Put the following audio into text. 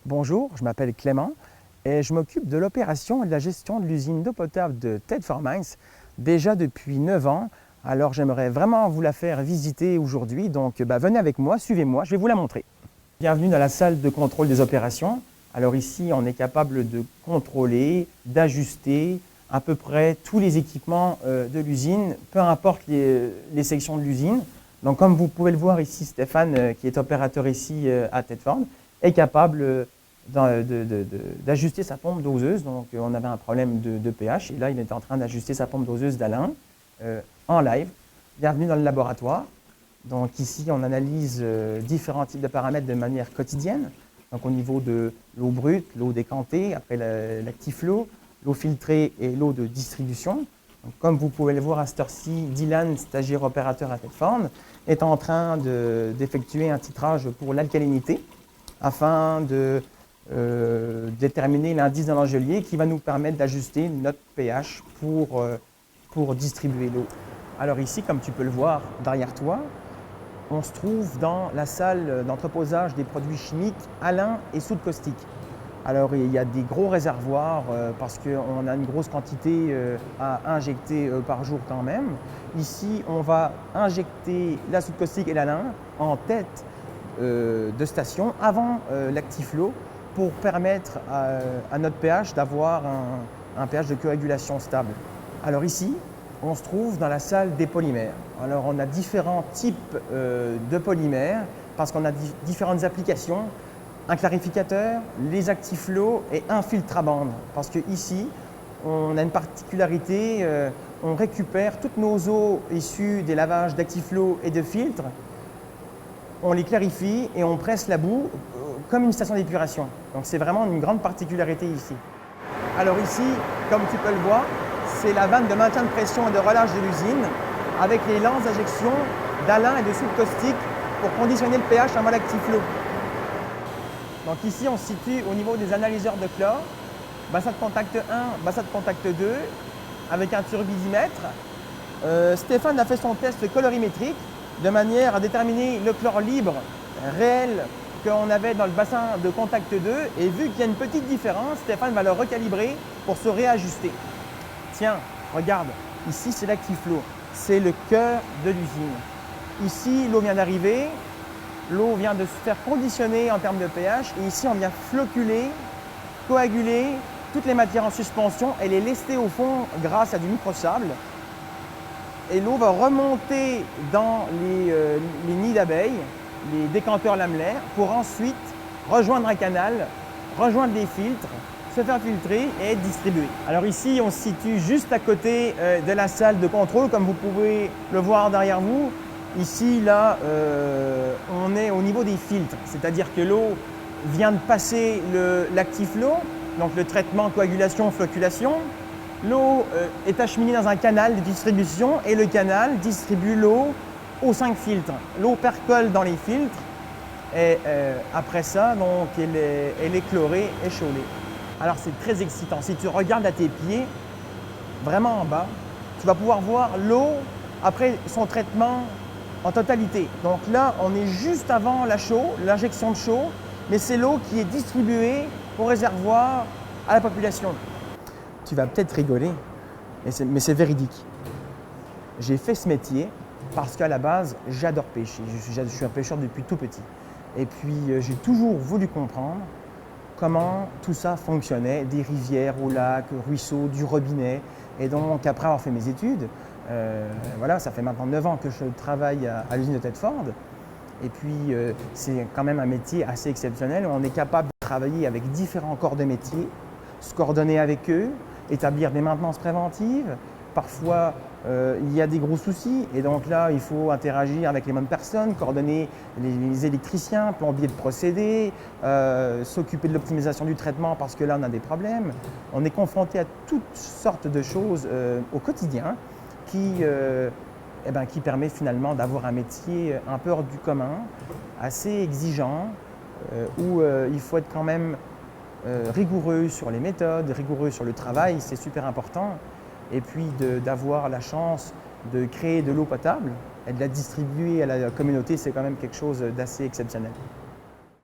Bonjour, je m'appelle Clément et je m'occupe de l'opération et de la gestion de l'usine d'eau potable de Thetford Mines déjà depuis 9 ans. Alors j'aimerais vraiment vous la faire visiter aujourd'hui, donc venez avec moi, suivez-moi, je vais vous la montrer. Bienvenue dans la salle de contrôle des opérations. Alors ici, on est capable de contrôler, d'ajuster à peu près tous les équipements de l'usine, peu importe les sections de l'usine. Donc comme vous pouvez le voir ici, Stéphane, qui est opérateur ici à Thetford, est capable d'ajuster sa pompe doseuse. Donc on avait un problème de pH et là il est en train d'ajuster sa pompe doseuse d'Alain en live. Bienvenue dans le laboratoire. Donc ici on analyse différents types de paramètres de manière quotidienne. Donc au niveau de l'eau brute, l'eau décantée, après l'Actiflow, l'eau filtrée et l'eau de distribution. Donc, comme vous pouvez le voir à cette heure-ci, Dylan, stagiaire opérateur à Thetford, est en train d'effectuer un titrage pour l'alcalinité afin de déterminer l'indice de l'angelier qui va nous permettre d'ajuster notre pH pour distribuer l'eau. Alors ici, comme tu peux le voir derrière toi, on se trouve dans la salle d'entreposage des produits chimiques Alain et soude caustique. Alors il y a des gros réservoirs parce qu'on a une grosse quantité à injecter par jour quand même. Ici, on va injecter la soude caustique et l'Alain en tête de station avant l'Actiflow pour permettre à notre pH d'avoir un pH de coagulation stable. Alors ici, on se trouve dans la salle des polymères. Alors on a différents types de polymères parce qu'on a différentes applications. Un clarificateur, les Actiflow et un filtre à bande. Parce que ici, on a une particularité, on récupère toutes nos eaux issues des lavages d'Actiflow et de filtres, on les clarifie et on presse la boue comme une station d'épuration. Donc c'est vraiment une grande particularité ici. Alors ici, comme tu peux le voir, c'est la vanne de maintien de pression et de relâche de l'usine avec les lances d'injection d'Alain et de soude caustique pour conditionner le pH avant l'Actiflow. Donc ici, on se situe au niveau des analyseurs de chlore, bassin de contact 1, bassin de contact 2, avec un turbidimètre. Stéphane a fait son test colorimétrique de manière à déterminer le chlore libre réel qu'on avait dans le bassin de contact 2. Et vu qu'il y a une petite différence, Stéphane va le recalibrer pour se réajuster. Tiens, regarde, ici c'est l'Actiflow, c'est le cœur de l'usine. Ici, l'eau vient d'arriver. L'eau vient de se faire conditionner en termes de pH et ici on vient floculer, coaguler toutes les matières en suspension et les lester au fond grâce à du microsable. Et l'eau va remonter dans les nids d'abeilles, les décanteurs lamellaires, pour ensuite rejoindre un canal, rejoindre les filtres, se faire filtrer et être distribuée. Alors ici on se situe juste à côté de la salle de contrôle, comme vous pouvez le voir derrière vous. Ici, là, on est au niveau des filtres, c'est-à-dire que l'eau vient de passer l'Actiflow, donc le traitement coagulation-floculation. L'eau est acheminée dans un canal de distribution et le canal distribue l'eau aux 5 filtres. L'eau percole dans les filtres et après ça, donc, elle est chlorée et chaudée. Alors c'est très excitant. Si tu regardes à tes pieds, vraiment en bas, tu vas pouvoir voir l'eau après son traitement en totalité. Donc là, on est juste avant la chaux, l'injection de chaux, mais c'est l'eau qui est distribuée au réservoir à la population. Tu vas peut-être rigoler, mais c'est véridique. J'ai fait ce métier parce qu'à la base, j'adore pêcher. Je suis un pêcheur depuis tout petit. Et puis, j'ai toujours voulu comprendre comment tout ça fonctionnait, des rivières au lac, ruisseaux, du robinet. Et donc, après avoir fait mes études, voilà, ça fait maintenant 9 ans que je travaille à l'usine de Thetford. Et puis, c'est quand même un métier assez exceptionnel. On est capable de travailler avec différents corps de métier, se coordonner avec eux, établir des maintenances préventives. Parfois, il y a des gros soucis et donc là, il faut interagir avec les bonnes personnes, coordonner les électriciens, plombiers de procédés, s'occuper de l'optimisation du traitement parce que là, on a des problèmes. On est confronté à toutes sortes de choses au quotidien qui permet finalement d'avoir un métier un peu hors du commun, assez exigeant, où il faut être quand même rigoureux sur les méthodes, rigoureux sur le travail, c'est super important. Et puis d'avoir la chance de créer de l'eau potable et de la distribuer à la communauté, c'est quand même quelque chose d'assez exceptionnel.